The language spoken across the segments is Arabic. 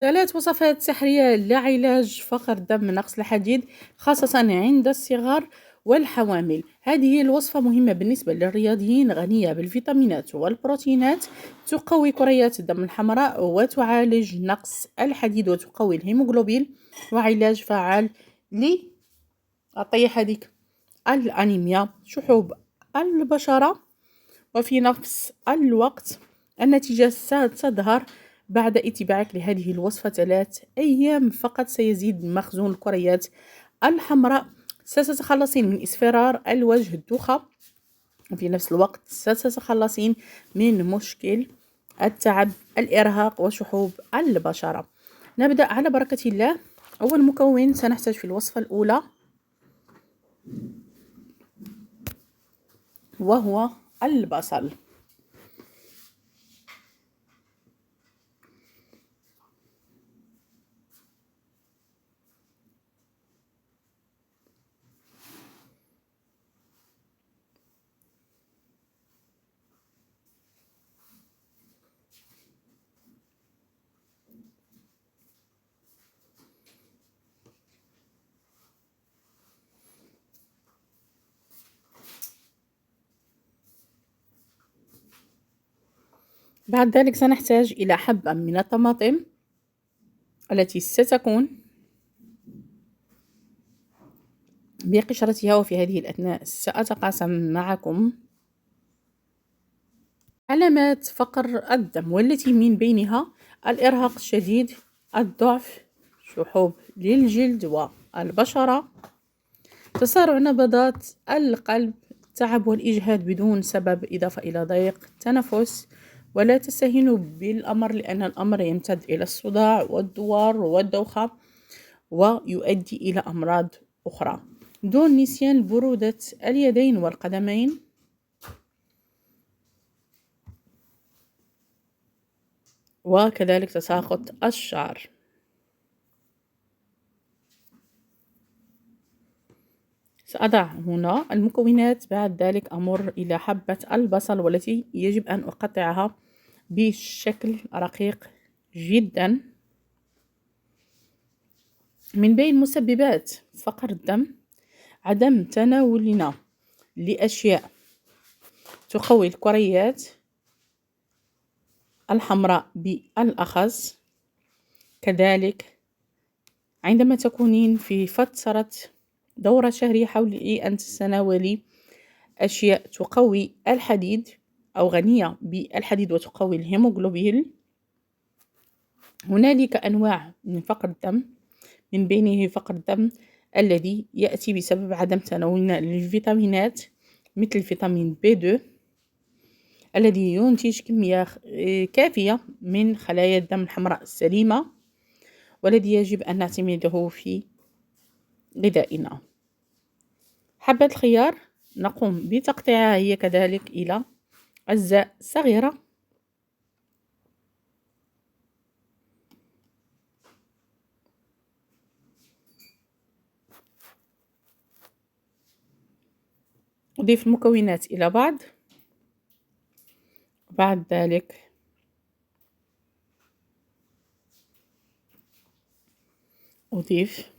3 وصفات سحرية لعلاج فقر الدم نقص الحديد خاصة عند الصغار والحوامل. هذه الوصفة مهمة بالنسبة للرياضيين، غنية بالفيتامينات والبروتينات، تقوي كريات الدم الحمراء وتعالج نقص الحديد وتقوي الهيموغلوبين، وعلاج فعال أعطي هذيك الأنيميا، شحوب البشرة. وفي نفس الوقت النتيجة ستظهر بعد اتباعك لهذه الوصفة 3 أيام فقط. سيزيد مخزون الكريات الحمراء، ستتخلصين من إصفرار الوجه، الدوخة، وفي نفس الوقت ستتخلصين من مشكل التعب، الإرهاق وشحوب البشرة. نبدأ على بركة الله. أول مكون سنحتاج في الوصفة الأولى وهو البصل. بعد ذلك سنحتاج إلى حبة من الطماطم التي ستكون بقشرتها، وفي هذه الأثناء سأتقاسم معكم علامات فقر الدم، والتي من بينها الإرهاق الشديد، الضعف، شحوب للجلد والبشرة، تسارع نبضات القلب، التعب والإجهاد بدون سبب، إضافة إلى ضيق التنفس. ولا تستهينوا بالأمر، لأن الأمر يمتد إلى الصداع والدوار والدوخة ويؤدي إلى أمراض أخرى، دون نسيان برودة اليدين والقدمين. وكذلك تساقط الشعر. سأضع هنا المكونات. بعد ذلك أمر إلى حبة البصل، والتي يجب أن أقطعها بشكل رقيق جدا. من بين مسببات فقر الدم عدم تناولنا لأشياء تقوي الكريات الحمراء بالأخص. كذلك عندما تكونين في فترة دورة شهرية حاولي أن تتناولي أشياء تقوي الحديد أو غنية بالحديد وتقوي الهيموغلوبين. هنالك أنواع من فقر الدم، من بينه فقر الدم الذي يأتي بسبب عدم تناولنا للفيتامينات، مثل فيتامين B2 الذي ينتج كمية كافية من خلايا الدم الحمراء السليمة، والذي يجب أن نعتمده في غذائنا. حبة الخيار نقوم بتقطيعها هي كذلك إلى أجزاء صغيرة. أضيف المكونات إلى بعض. بعد ذلك أضيف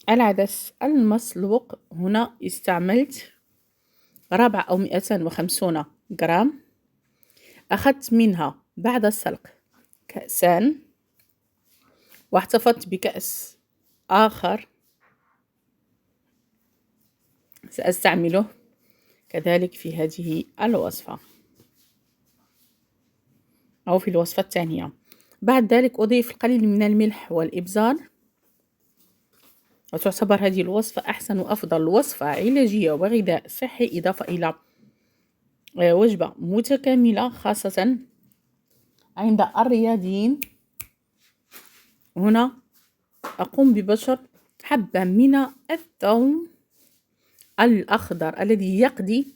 العدس المسلوق. هنا استعملت ربع أو 250 جرام. أخذت منها بعد السلق كأسان، واحتفظت بكأس آخر سأستعمله كذلك في هذه الوصفة أو في الوصفة الثانية. بعد ذلك أضيف القليل من الملح والإبزار، وتعتبر هذه الوصفة أحسن وأفضل وصفة علاجية وغذاء صحي، إضافة إلى وجبة متكاملة خاصة عند الرياضيين. هنا أقوم ببشر حبة من الثوم الأخضر الذي يقضي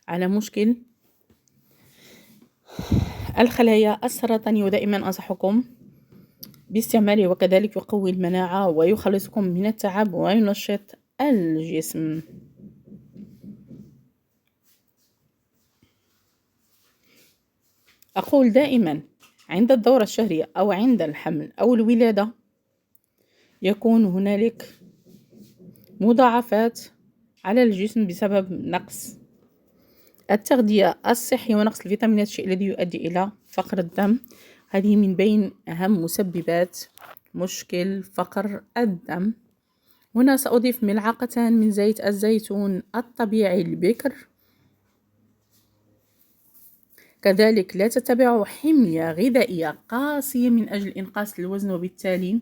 على مشكل الخلايا السرطانية، ودائما أنصحكم باستعماله، وكذلك يقوي المناعة ويخلصكم من التعب وينشط الجسم. أقول دائما عند الدورة الشهرية أو عند الحمل أو الولادة يكون هنالك مضاعفات على الجسم بسبب نقص التغذية الصحية ونقص الفيتامينات، الشيء الذي يؤدي إلى فقر الدم. هذه من بين أهم مسببات مشكل فقر الدم. هنا سأضيف ملعقتان من زيت الزيتون الطبيعي البكر. كذلك لا تتبعوا حمية غذائية قاسية من أجل إنقاص الوزن، وبالتالي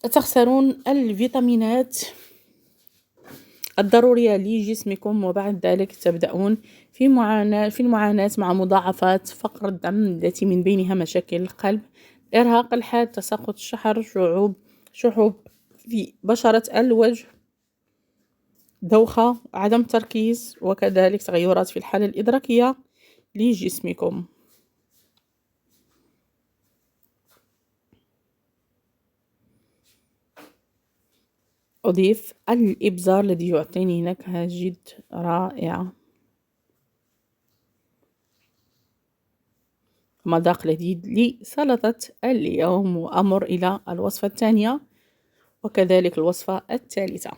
تخسرون الفيتامينات الضرورية لجسمكم، وبعد ذلك تبدأون في المعاناة مع مضاعفات فقر الدم التي من بينها مشاكل القلب، إرهاق الحاد، تساقط الشعر، شحوب في بشرة الوجه، دوخة، عدم تركيز، وكذلك تغيرات في الحالة الإدراكية لجسمكم. أضيف الإبزار الذي يعطيني نكهة جد رائعة، مذاق لذيذ لسلطة اليوم. وأمر إلى الوصفة الثانية وكذلك الوصفة الثالثة.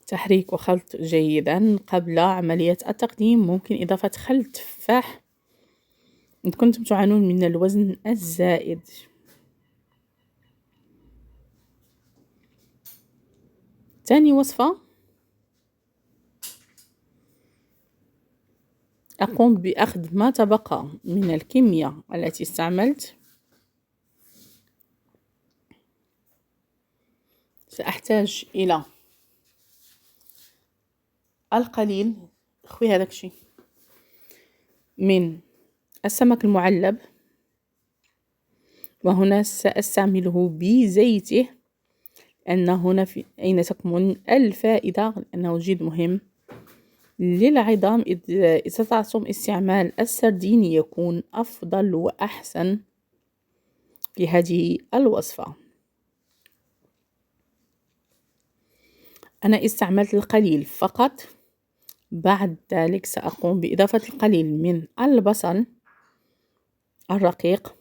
تحريك وخلط جيدا قبل عملية التقديم. ممكن إضافة خل تفاح إن كنتم تعانون من الوزن الزائد. ثاني وصفة أقوم بأخذ ما تبقى من الكمية التي استعملت. سأحتاج إلى القليل خوي هذاك الشيء من السمك المعلب، وهنا سأستعمله بزيته، لأن هنا أين تكمن الفائدة، لأنه جد مهم للعظام. إذا استطعتم استعمال السردين يكون أفضل وأحسن في هذه الوصفة. أنا استعملت القليل فقط. بعد ذلك سأقوم بإضافة القليل من البصل الرقيق،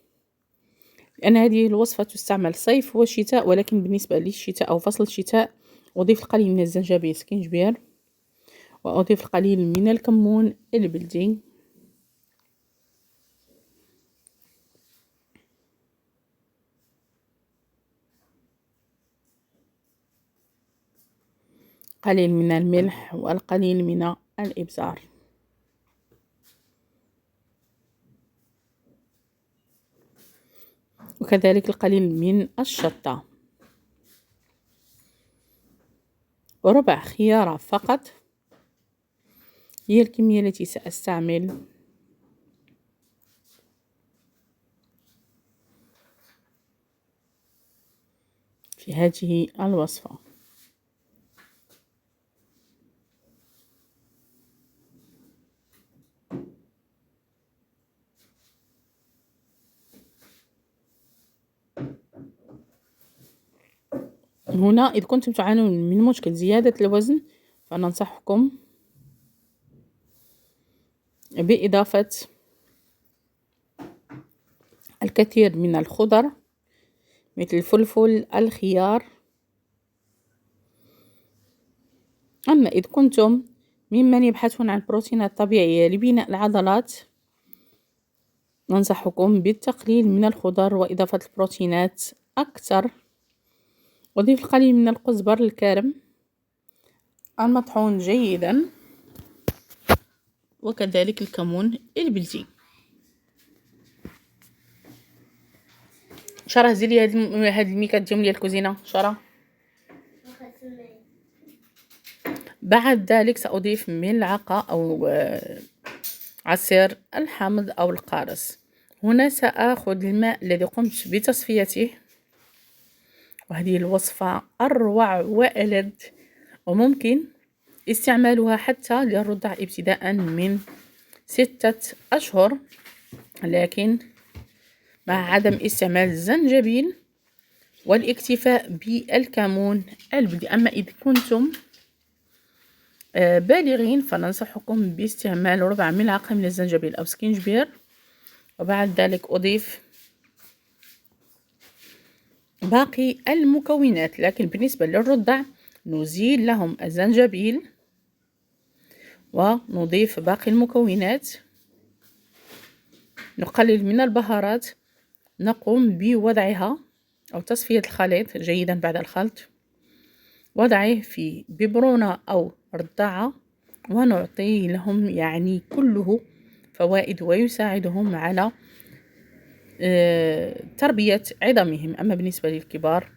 لأن هذه الوصفة تستعمل صيف وشتاء، ولكن بالنسبة للشتاء أو فصل الشتاء أضيف القليل من الزنجبيل سكينجبير، وأضيف القليل من الكمون البلدي، قليل من الملح، والقليل من الإبزار. وكذلك القليل من الشطة، وربع خيارة فقط هي الكمية التي سأستعمل في هذه الوصفة. هنا إذا كنتم تعانون من مشكل زيادة الوزن فننصحكم بإضافة الكثير من الخضر مثل الفلفل، الخيار. أما إذا كنتم ممن يبحثون عن البروتينات الطبيعية لبناء العضلات ننصحكم بالتقليل من الخضر وإضافة البروتينات أكثر. أضيف القليل من الكزبر الكارم المطحون جيدا، وكذلك الكمون البلدي. شرى زيلي هاد الميكات ديال الكوزينة شرى. بعد ذلك سأضيف ملعقة أو عصير الحامض أو القارص. هنا سأخذ الماء الذي قمت بتصفيته، وهذه الوصفة أروع وألذ، وممكن استعمالها حتى للرضع ابتداء من 6 أشهر، لكن مع عدم استعمال الزنجبيل والاكتفاء بالكمون البلدي. أما إذا كنتم بالغين فننصحكم باستعمال ربع ملعقة من الزنجبيل أو سكينجبير. وبعد ذلك أضيف باقي المكونات، لكن بالنسبة للرضع نزيل لهم الزنجبيل ونضيف باقي المكونات، نقلل من البهارات، نقوم بوضعها أو تصفية الخليط جيدا بعد الخلط، وضعه في ببرونة أو رضاعة، ونعطي لهم يعني كله فوائد ويساعدهم على تربية عظامهم. أما بالنسبة للكبار